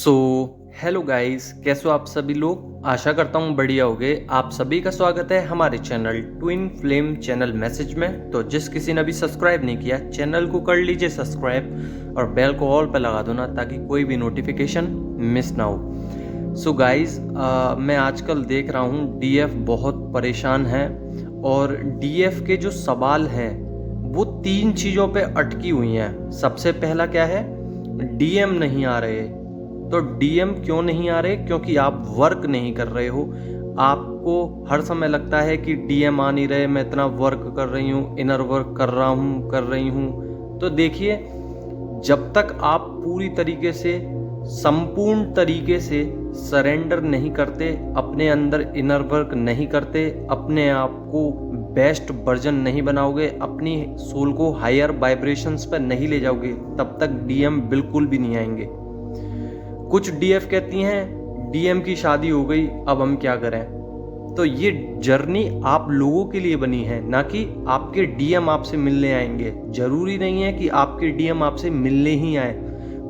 So hello guys, कैसे हो आप सभी लोग। आशा करता हूँ बढ़िया होगे। आप सभी का स्वागत है हमारे channel twin flame channel message में। तो जिस किसी ने भी सब्सक्राइब नहीं किया चैनल को कर लीजिए सब्सक्राइब और बेल को ऑल पे लगा दो ना, ताकि कोई भी नोटिफिकेशन मिस ना हो। सो गाइस, मैं आजकल देख रहा हूँ डीएफ बहुत परेशान है और डीएफ के जो सवाल हैं वो 3 चीज़ों पे अटकी हुई हैं। सबसे पहला क्या है, डीएम नहीं आ रहे। तो डीएम क्यों नहीं आ रहे? क्योंकि आप वर्क नहीं कर रहे हो। आपको हर समय लगता है कि डीएम आ नहीं रहे, मैं इतना वर्क कर रही हूँ, इनर वर्क कर रही हूँ। तो देखिए, जब तक आप पूरी तरीके से संपूर्ण तरीके से सरेंडर नहीं करते, अपने अंदर इनर वर्क नहीं करते, अपने आप को बेस्ट वर्जन नहीं बनाओगे, अपनी सोल को हायर वाइब्रेशंस पर नहीं ले जाओगे, तब तक डीएम बिल्कुल भी नहीं आएंगे। कुछ डीएफ कहती हैं डीएम की शादी हो गई, अब हम क्या करें। तो ये जर्नी आप लोगों के लिए बनी है, ना कि आपके डीएम आपसे मिलने आएंगे। जरूरी नहीं है कि आपके डीएम आपसे मिलने ही आए।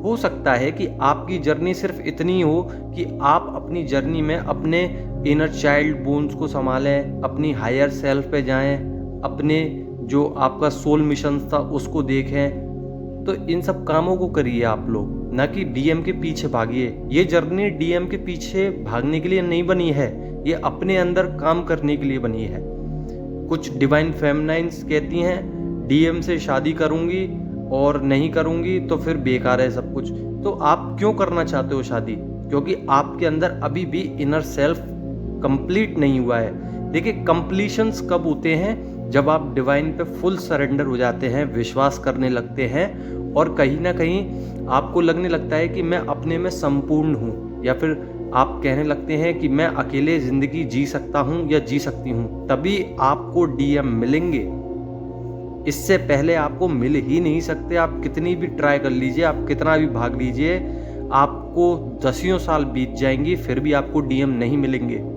हो सकता है कि आपकी जर्नी सिर्फ इतनी हो कि आप अपनी जर्नी में अपने इनर चाइल्ड बोन्स को संभालें, अपनी हायर सेल्फ पे जाएं, अपने जो आपका सोल मिशन था उसको देखें। तो इन सब कामों को करिए आप लोग, ना कि डीएम के पीछे भागिए। ये जर्नी डीएम के पीछे भागने के लिए नहीं बनी है, ये अपने अंदर काम करने के लिए बनी है। कुछ डिवाइन फेमिनाइन्स कहती हैं डीएम से शादी करूंगी और नहीं करूंगी तो फिर बेकार है सब कुछ। तो आप क्यों करना चाहते हो शादी? क्योंकि आपके अंदर अभी भी इनर सेल्फ कंप्लीट नहीं हुआ है। देखिए, कंप्लीशंस कब होते हैं? जब आप डिवाइन पे फुल सरेंडर हो जाते हैं, विश्वास करने लगते हैं और कहीं ना कहीं आपको लगने लगता है कि मैं अपने में संपूर्ण हूँ, या फिर आप कहने लगते हैं कि मैं अकेले ज़िंदगी जी सकता हूँ या जी सकती हूँ, तभी आपको डीएम मिलेंगे। इससे पहले आपको मिल ही नहीं सकते। आप कितनी भी ट्राई कर लीजिए, आप कितना भी भाग लीजिए, आपको दसियों साल बीत जाएंगी फिर भी आपको डीएम नहीं मिलेंगे।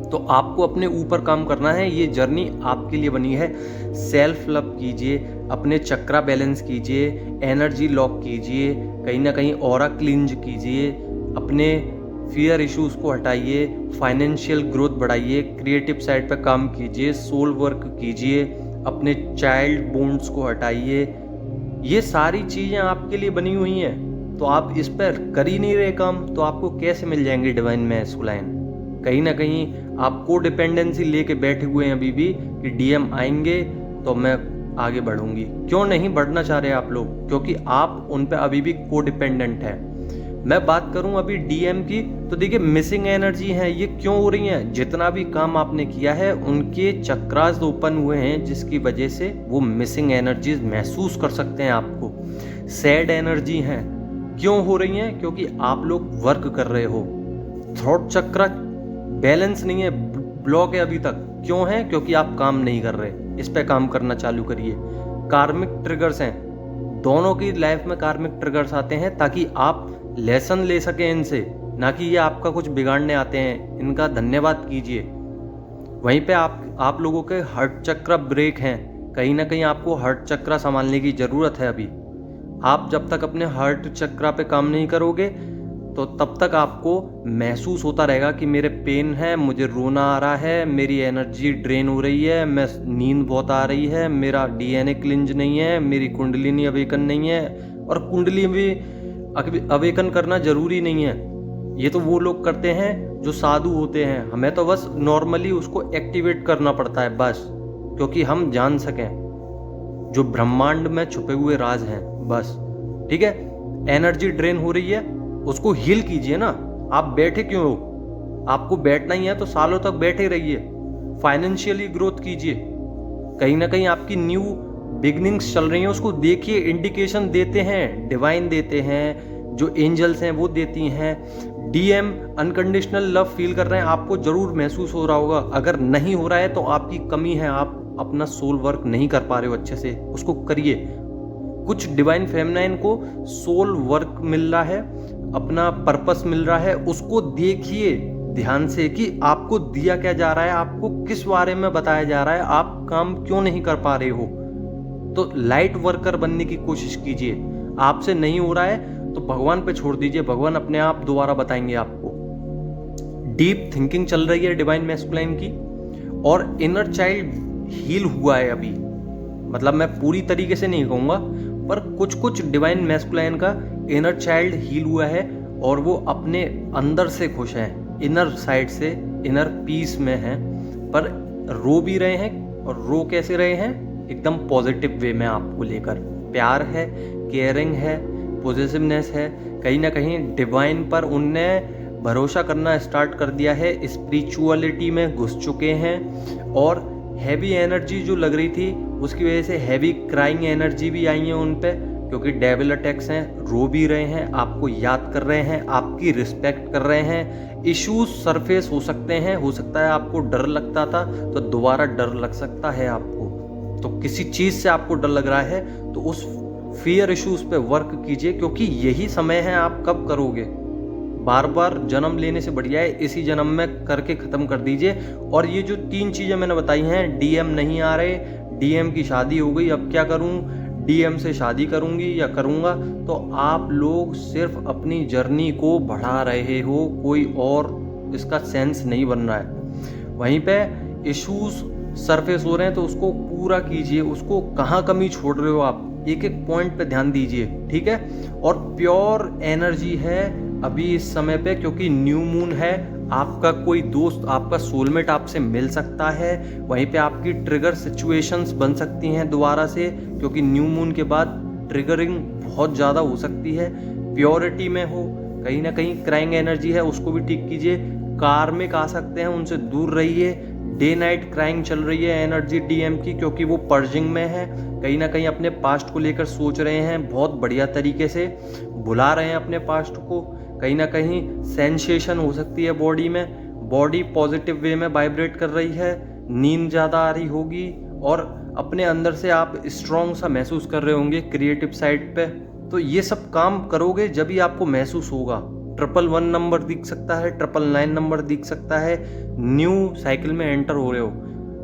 तो आपको अपने ऊपर काम करना है। ये जर्नी आपके लिए बनी है। सेल्फ लव कीजिए, अपने चक्रा बैलेंस कीजिए, एनर्जी लॉक कीजिए, कहीं ना कहीं ऑरा क्लींज कीजिए, अपने फियर इश्यूज को हटाइए, फाइनेंशियल ग्रोथ बढ़ाइए, क्रिएटिव साइड पे काम कीजिए, सोल वर्क कीजिए, अपने चाइल्ड बॉन्ड्स को हटाइए। ये सारी चीज़ें आपके लिए बनी हुई हैं। तो आप इस पर कर ही नहीं रहे काम, तो आपको कैसे मिल जाएंगे डिवाइन मैस्कुलाइन? कहीं ना कहीं आप को डिपेंडेंसी लेके बैठे हुए हैं अभी भी कि डीएम आएंगे तो मैं आगे बढ़ूंगी। क्यों नहीं बढ़ना चाह रहे आप लोग? क्योंकि आप उन पे अभी भी को डिपेंडेंट है। मैं बात करूं अभी डीएम की, तो देखिए मिसिंग एनर्जी है। ये क्यों हो रही है? जितना भी काम आपने किया है उनके चक्रास ओपन हुए हैं, जिसकी वजह से वो मिसिंग एनर्जीज महसूस कर सकते हैं आपको। सैड एनर्जी है। क्यों हो रही है? क्योंकि आप लोग वर्क कर रहे हो। थ्रोट चक्र बैलेंस नहीं है, ब्लॉक है अभी तक। क्यों है? क्योंकि आप काम नहीं कर रहे। इस पे काम करना चालू करिए। कार्मिक ट्रिगर्स हैं, दोनों की लाइफ में कार्मिक ट्रिगर्स आते हैं ताकि आप लेसन ले सकें इनसे, ना कि ये आपका कुछ बिगाड़ने आते हैं। इनका धन्यवाद कीजिए। वहीं पे आप लोगों के हार्ट चक्र ब्रेक हैं। कहीं ना कहीं आपको हार्ट चक्र संभालने की ज़रूरत है अभी। आप जब तक अपने हार्ट चक्र पे काम नहीं करोगे तो तब तक आपको महसूस होता रहेगा कि मेरे पेन है, मुझे रोना आ रहा है, मेरी एनर्जी ड्रेन हो रही है, मैं नींद बहुत आ रही है, मेरा डीएनए क्लिंज नहीं है, मेरी कुंडलिनी अवेकन नहीं है। और कुंडली भी अवेकन करना जरूरी नहीं है। ये तो वो लोग करते हैं जो साधु होते हैं। हमें तो बस नॉर्मली उसको एक्टिवेट करना पड़ता है बस, क्योंकि हम जान सकें जो ब्रह्मांड में छुपे हुए राज हैं बस। ठीक है, एनर्जी ड्रेन हो रही है, उसको हील कीजिए ना। आप बैठे क्यों हो? आपको बैठना ही है तो सालों तक बैठे रहिए। फाइनेंशियली ग्रोथ कीजिए। कहीं ना कहीं आपकी न्यू बिगनिंग्स चल रही हैं, उसको देखिए। इंडिकेशन देते हैं, डिवाइन देते हैं, जो एंजल्स हैं वो देती हैं। डीएम अनकंडीशनल लव फील कर रहे हैं, आपको जरूर महसूस हो रहा होगा। अगर नहीं हो रहा है तो आपकी कमी है, आप अपना सोल वर्क नहीं कर पा रहे हो अच्छे से, उसको करिए। कुछ डिवाइन फेमिनाइन को सोल वर्क मिल रहा है, अपना पर्पस मिल रहा है, उसको देखिए ध्यान से कि आपको दिया क्या जा रहा है, आपको किस बारे में बताया जा रहा है, आप काम क्यों नहीं कर पा रहे हो। तो लाइट वर्कर बनने की कोशिश कीजिए। आपसे नहीं हो रहा है तो भगवान पे छोड़ दीजिए, भगवान अपने आप दोबारा बताएंगे आपको। डीप थिंकिंग चल रही है डिवाइन मैस्कुलाइन की, और इनर चाइल्ड हील हुआ है अभी। मतलब मैं पूरी तरीके से नहीं कहूँगा, पर कुछ कुछ डिवाइन मैस्कुलाइन का इनर चाइल्ड हील हुआ है, और वो अपने अंदर से खुश हैं, इनर साइड से, इनर पीस में हैं। पर रो भी रहे हैं, और रो कैसे रहे हैं, एकदम पॉजिटिव वे में आपको लेकर। प्यार है, केयरिंग है, पॉजिटिवनेस है, कहीं ना कहीं डिवाइन पर उनने भरोसा करना स्टार्ट कर दिया है, स्पिरिचुअलिटी में घुस चुके हैं। और हैवी एनर्जी जो लग रही थी उसकी वजह से हैवी क्राइंग एनर्जी भी आई है उन पे, क्योंकि डेविल अटैक्स हैं, रो भी रहे हैं, आपको याद कर रहे हैं, आपकी रिस्पेक्ट कर रहे हैं। इश्यूज सरफेस हो सकते हैं, हो सकता है आपको डर लगता था तो दोबारा डर लग सकता है आपको। तो किसी चीज़ से आपको डर लग रहा है तो उस फियर इश्यूज पे वर्क कीजिए, क्योंकि यही समय है। आप कब करोगे, बार बार जन्म लेने से बढ़िया है इसी जन्म में करके ख़त्म कर दीजिए। और ये जो 3 चीज़ें मैंने बताई हैं, डीएम नहीं आ रहे, डीएम की शादी हो गई, अब क्या करूं, डीएम से शादी करूंगी या करूंगा, तो आप लोग सिर्फ अपनी जर्नी को बढ़ा रहे हो, कोई और इसका सेंस नहीं बन रहा है। वहीं पे इश्यूज सरफेस हो रहे हैं तो उसको पूरा कीजिए, उसको कहाँ कमी छोड़ रहे हो आप, एक एक पॉइंट पे ध्यान दीजिए, ठीक है। और प्योर एनर्जी है अभी इस समय पे, क्योंकि न्यू मून है। आपका कोई दोस्त, आपका सोलमेट आपसे मिल सकता है, वहीं पे आपकी ट्रिगर सिचुएशंस बन सकती हैं दोबारा से, क्योंकि न्यू मून के बाद ट्रिगरिंग बहुत ज़्यादा हो सकती है। प्योरिटी में हो, कहीं ना कहीं क्राइंग एनर्जी है, उसको भी ठीक कीजिए। कार्मिक आ सकते हैं, उनसे दूर रहिए। डे नाइट क्राइंग चल रही है एनर्जी डीएम की, क्योंकि वो पर्जिंग में है, कहीं ना कहीं अपने पास्ट को लेकर सोच रहे हैं, बहुत बढ़िया तरीके से भुला रहे हैं अपने पास्ट को। कहीं ना कहीं सेंसेशन हो सकती है बॉडी में, बॉडी पॉजिटिव वे में वाइब्रेट कर रही है, नींद ज़्यादा आ रही होगी, और अपने अंदर से आप स्ट्रॉन्ग सा महसूस कर रहे होंगे क्रिएटिव साइड पे। तो ये सब काम करोगे जब ही आपको महसूस होगा। 111 नंबर दिख सकता है, 999 नंबर दिख सकता है, न्यू साइकिल में एंटर हो रहे हो।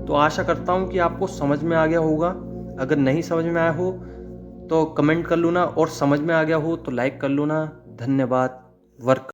तो आशा करता हूँ कि आपको समझ में आ गया होगा। अगर नहीं समझ में आया हो तो कमेंट कर लो ना, और समझ में आ गया हो तो लाइक कर लो ना। धन्यवाद। वर्क